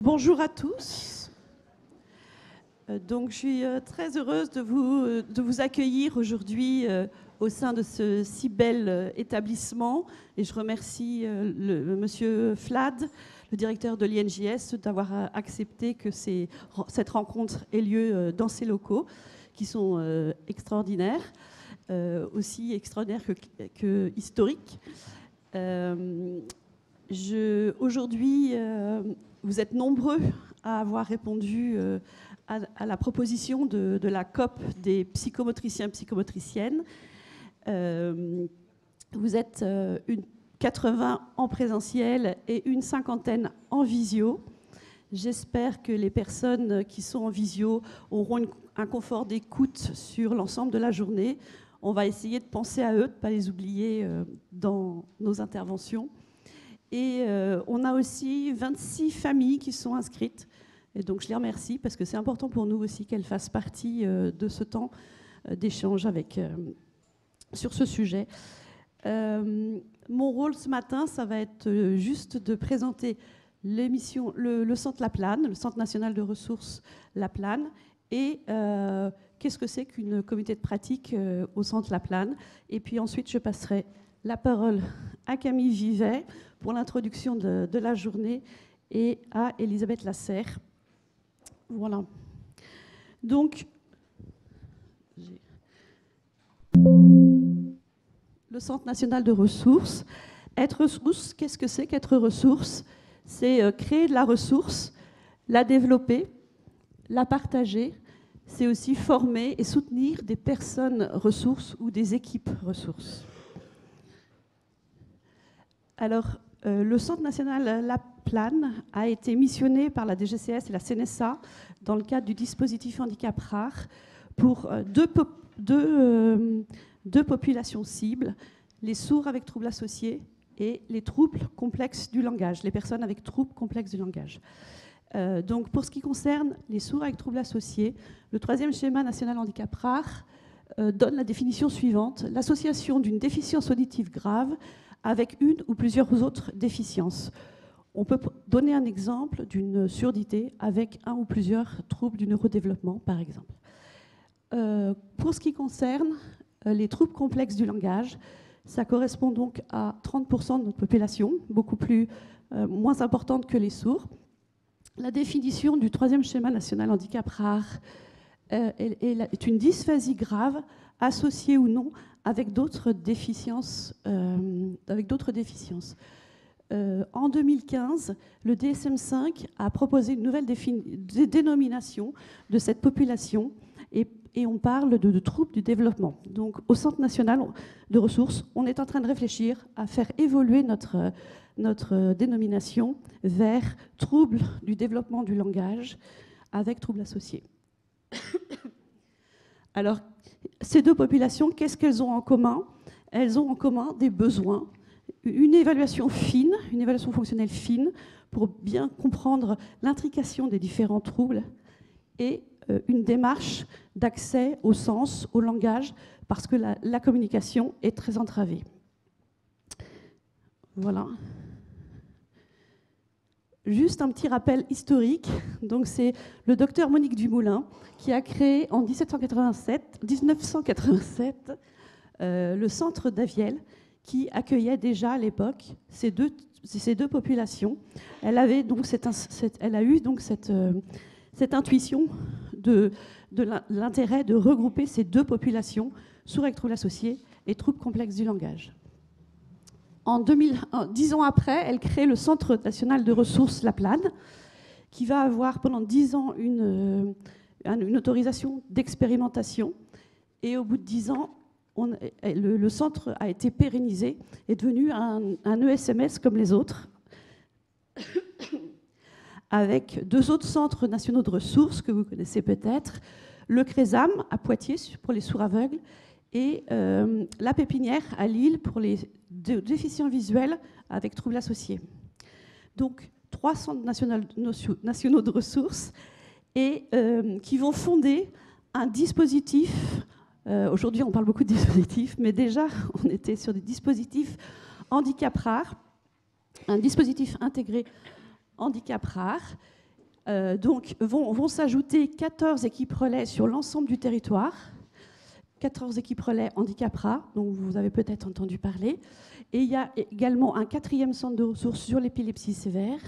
Bonjour à tous. Donc, je suis très heureuse de vous accueillir aujourd'hui au sein de ce si bel établissement. Et je remercie monsieur Flad, le directeur de l'INJS, d'avoir accepté que cette rencontre ait lieu dans ces locaux, qui sont extraordinaires, aussi extraordinaires que historiques. Aujourd'hui, vous êtes nombreux à avoir répondu à la proposition de la COP des psychomotriciens et psychomotriciennes. Vous êtes 80 en présentiel et une cinquantaine en visio. J'espère que les personnes qui sont en visio auront un confort d'écoute sur l'ensemble de la journée. On va essayer de penser à eux, de ne pas les oublier dans nos interventions. Et on a aussi 26 familles qui sont inscrites. Et donc je les remercie parce que c'est important pour nous aussi qu'elles fassent partie de ce temps d'échange sur ce sujet. Mon rôle ce matin, ça va être juste de présenter l'émission, le Centre Laplane, le Centre national de ressources Laplane, et qu'est-ce que c'est qu'une communauté de pratique au Centre Laplane. Et puis ensuite, je passerai la parole à Camille Vivet pour l'introduction de la journée et à Elisabeth Lasserre. Voilà. Donc, le Centre national de ressources. Être ressource, qu'est-ce que c'est qu'être ressource? C'est créer de la ressource, la développer, la partager. C'est aussi former et soutenir des personnes ressources ou des équipes ressources. Alors, le Centre national Laplane a été missionné par la DGCS et la CNSA dans le cadre du dispositif handicap rare pour deux populations cibles, les sourds avec troubles associés et les troubles complexes du langage, les personnes avec troubles complexes du langage. Donc, pour ce qui concerne les sourds avec troubles associés, le 3e schéma national handicap rare donne la définition suivante: l'association d'une déficience auditive grave avec une ou plusieurs autres déficiences. On peut donner un exemple d'une surdité avec un ou plusieurs troubles du neurodéveloppement, par exemple. Pour ce qui concerne les troubles complexes du langage, ça correspond donc à 30% de notre population, beaucoup moins importante que les sourds. La définition du 3e schéma national handicap rare est une dysphasie grave associée ou non avec d'autres déficiences. En 2015, le DSM-5 a proposé une nouvelle dénomination de cette population et on parle de troubles du développement. Donc, au Centre national de ressources, on est en train de réfléchir à faire évoluer notre dénomination vers troubles du développement du langage avec troubles associés. Alors, ces deux populations, qu'est-ce qu'elles ont en commun? Elles ont en commun des besoins, une évaluation fine, une évaluation fonctionnelle fine pour bien comprendre l'intrication des différents troubles et une démarche d'accès au sens, au langage, parce que la communication est très entravée. Voilà. Juste un petit rappel historique. Donc, c'est le docteur Monique Dumoulin qui a créé en 1987 le centre d'Avielle, qui accueillait déjà à l'époque ces deux populations. Elle a eu donc cette intuition de l'intérêt de regrouper ces deux populations, sourds avec troubles associés et troubles complexes du langage. 10 ans après, elle crée le Centre national de ressources Laplane, qui va avoir pendant 10 ans une autorisation d'expérimentation. Et au bout de 10 ans, le centre a été pérennisé et est devenu un ESMS comme les autres, avec 2 autres centres nationaux de ressources que vous connaissez peut-être, le CRESAM à Poitiers pour les sourds aveugles et la Pépinière à Lille pour les déficients visuels avec troubles associés. Donc 3 centres nationaux de ressources et qui vont fonder un dispositif. Aujourd'hui, on parle beaucoup de dispositifs, mais déjà, on était sur des dispositifs handicap rare, un dispositif intégré handicap rare Donc, vont s'ajouter 14 équipes relais sur l'ensemble du territoire, 14 équipes relais handicapera, dont vous avez peut-être entendu parler. Et il y a également un 4e centre de ressources sur l'épilepsie sévère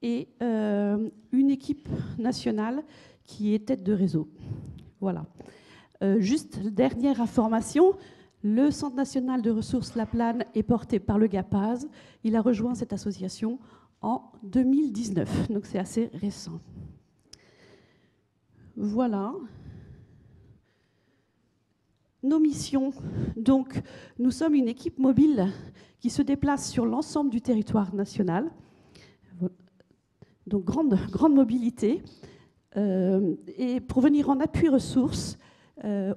et une équipe nationale qui est tête de réseau. Voilà. Juste dernière information, le Centre national de ressources La Plane est porté par le GAPAS. Il a rejoint cette association en 2019, donc c'est assez récent. Voilà. Nos missions. Donc, nous sommes une équipe mobile qui se déplace sur l'ensemble du territoire national. Donc, grande mobilité. Et pour venir en appui ressources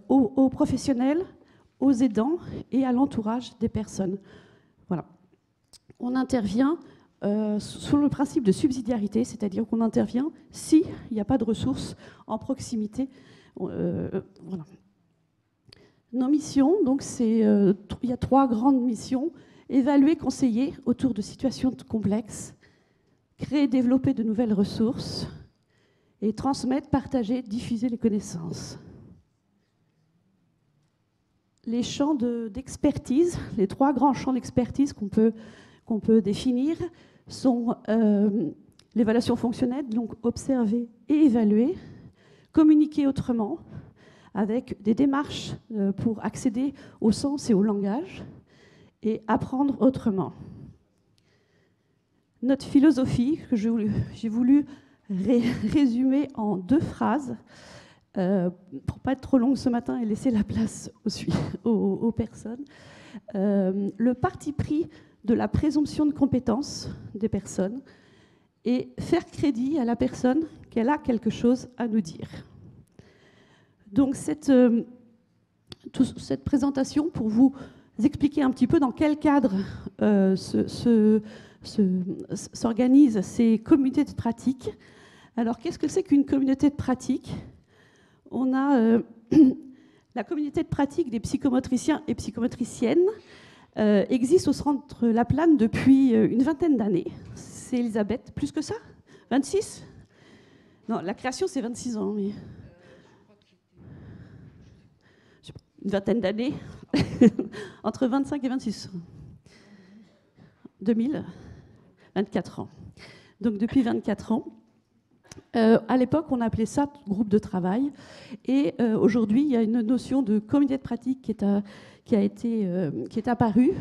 aux professionnels, aux aidants et à l'entourage des personnes. Voilà. On intervient sur le principe de subsidiarité, c'est-à-dire qu'on intervient s'il n'y a pas de ressources en proximité. Voilà. Nos missions, donc il y a 3 grandes missions. Évaluer, conseiller autour de situations complexes, créer et développer de nouvelles ressources, et transmettre, partager, diffuser les connaissances. Les champs d'expertise, les 3 grands champs d'expertise qu'on peut définir sont l'évaluation fonctionnelle, donc observer et évaluer, communiquer autrement, avec des démarches pour accéder au sens et au langage, et apprendre autrement. Notre philosophie, que j'ai voulu résumer en 2 phrases, pour ne pas être trop longue ce matin et laisser la place aux personnes. Le parti pris de la présomption de compétence des personnes et faire crédit à la personne qu'elle a quelque chose à nous dire. Donc cette présentation, pour vous expliquer un petit peu dans quel cadre s'organisent ces communautés de pratique. Alors, qu'est-ce que c'est qu'une communauté de pratique ? On a la communauté de pratique des psychomotriciens et psychomotriciennes existe au centre La Plane depuis une 20aine d'années. C'est Elisabeth, plus que ça ? 26 ? Non, la création, c'est 26 ans, mais... Une 20aine d'années, entre 25 et 26. 2000, 24 ans. Donc depuis 24 ans. À l'époque, on appelait ça groupe de travail. Et aujourd'hui, il y a une notion de communauté de pratique qui est apparue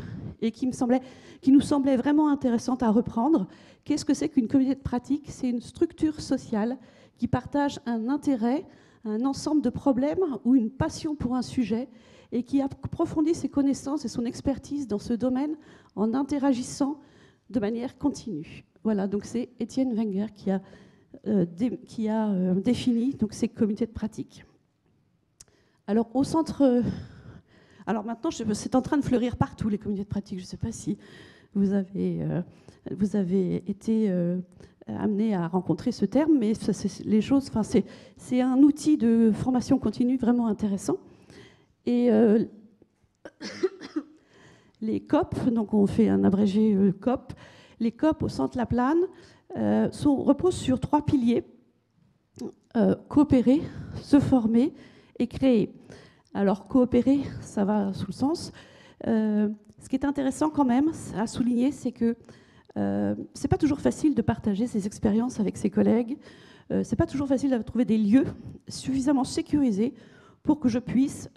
et qui nous semblait vraiment intéressante à reprendre. Qu'est-ce que c'est qu'une communauté de pratique ? C'est une structure sociale qui partage un intérêt, un ensemble de problèmes ou une passion pour un sujet et qui approfondit ses connaissances et son expertise dans ce domaine en interagissant de manière continue. Voilà, donc c'est Étienne Wenger qui a défini donc, ces comités de pratique. Alors, au centre... alors maintenant, c'est en train de fleurir partout, les comités de pratique. Je ne sais pas si vous avez été amené à rencontrer ce terme, mais c'est un outil de formation continue vraiment intéressant. Et les COP, donc on fait un abrégé COP, les COP au centre La Plane reposent sur 3 piliers, coopérer, se former et créer. Alors coopérer, ça va sous le sens. Ce qui est intéressant quand même à souligner, c'est que c'est pas toujours facile de partager ses expériences avec ses collègues. C'est pas toujours facile de trouver des lieux suffisamment sécurisés pour que je puisse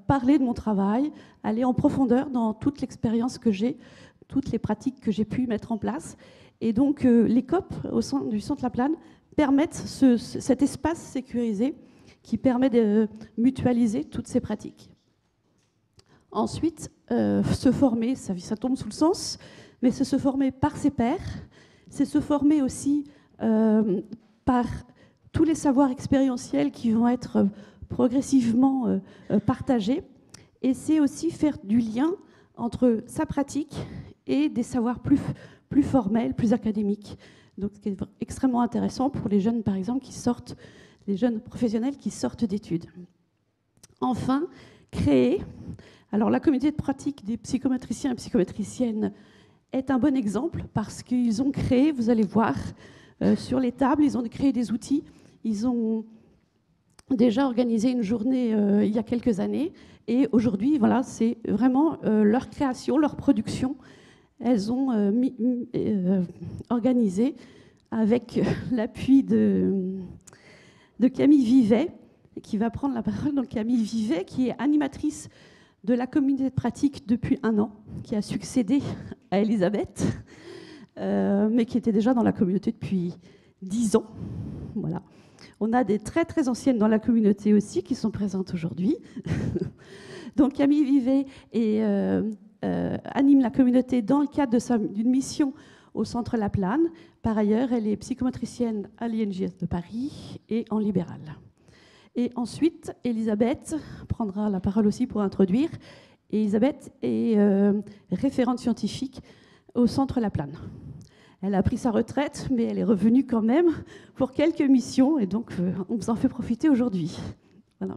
parler de mon travail, aller en profondeur dans toute l'expérience que j'ai, toutes les pratiques que j'ai pu mettre en place. Et donc les COP au sein du Centre La Plane permettent cet espace sécurisé qui permet de mutualiser toutes ces pratiques. Ensuite, se former, ça tombe sous le sens, mais c'est se former par ses pairs, c'est se former aussi par tous les savoirs expérientiels qui vont être progressivement partagés, et c'est aussi faire du lien entre sa pratique et des savoirs plus formels, plus académiques. Donc, ce qui est extrêmement intéressant pour les jeunes, par exemple, les jeunes professionnels qui sortent d'études. Enfin, créer. Alors, la communauté de pratique des psychomotriciens et psychomotriciennes est un bon exemple parce qu'ils ont créé, vous allez voir, sur les tables, ils ont créé des outils. Ils ont déjà organisé une journée il y a quelques années. Et aujourd'hui, voilà, c'est vraiment leur création, leur production. Elles ont organisé avec l'appui de Camille Vivet, qui va prendre la parole. Donc Camille Vivet, qui est animatrice de la communauté de pratique depuis 1 an, qui a succédé à Elisabeth, mais qui était déjà dans la communauté depuis 10 ans. Voilà. On a des très très anciennes dans la communauté aussi qui sont présentes aujourd'hui. Donc Camille Vivet anime la communauté dans le cadre d'une mission au Centre La Plane. Par ailleurs, elle est psychomotricienne à l'INJS de Paris et en libéral. Et ensuite, Elisabeth prendra la parole aussi pour introduire. Et Elisabeth est référente scientifique au Centre La Plane. Elle a pris sa retraite, mais elle est revenue quand même pour quelques missions, et donc on vous en fait profiter aujourd'hui. Voilà.